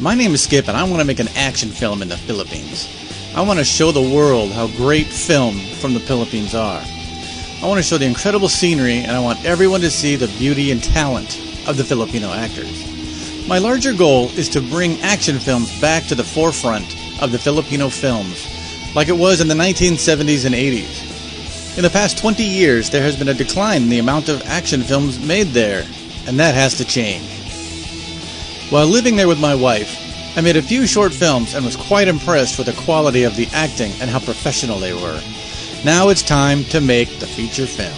My name is Skip, and I want to make an action film in the Philippines. I want to show the world how great film from the Philippines are. I want to show the incredible scenery, and I want everyone to see the beauty and talent of the Filipino actors. My larger goal is to bring action films back to the forefront of the Filipino films, like it was in the 1970s and 80s. In the past 20 years, there has been a decline in the amount of action films made there, and that has to change. While living there with my wife, I made a few short films and was quite impressed with the quality of the acting and how professional they were. Now it's time to make the feature film.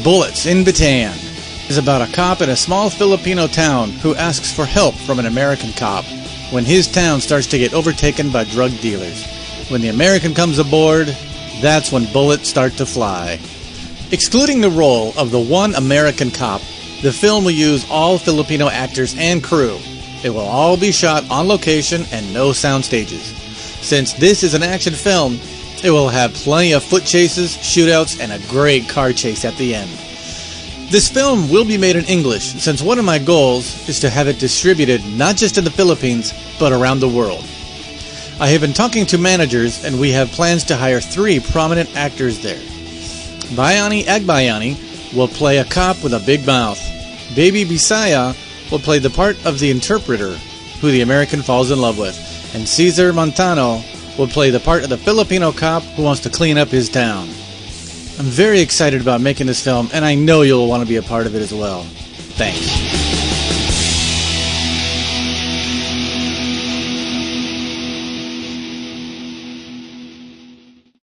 Bullets in Bataan is about a cop in a small Filipino town who asks for help from an American cop when his town starts to get overtaken by drug dealers. When the American comes aboard, that's when bullets start to fly. Excluding the role of the one American cop, the film will use all Filipino actors and crew. It will all be shot on location and no sound stages. Since this is an action film, it will have plenty of foot chases, shootouts, and a great car chase at the end. This film will be made in English, since one of my goals is to have it distributed not just in the Philippines, but around the world. I have been talking to managers, and we have plans to hire 3 prominent actors there. Bayani Agbayani will play a cop with a big mouth. Baby Bisaya will play the part of the interpreter, who the American falls in love with. And Cesar Montano will play the part of the Filipino cop who wants to clean up his town. I'm very excited about making this film, and I know you'll want to be a part of it as well. Thanks.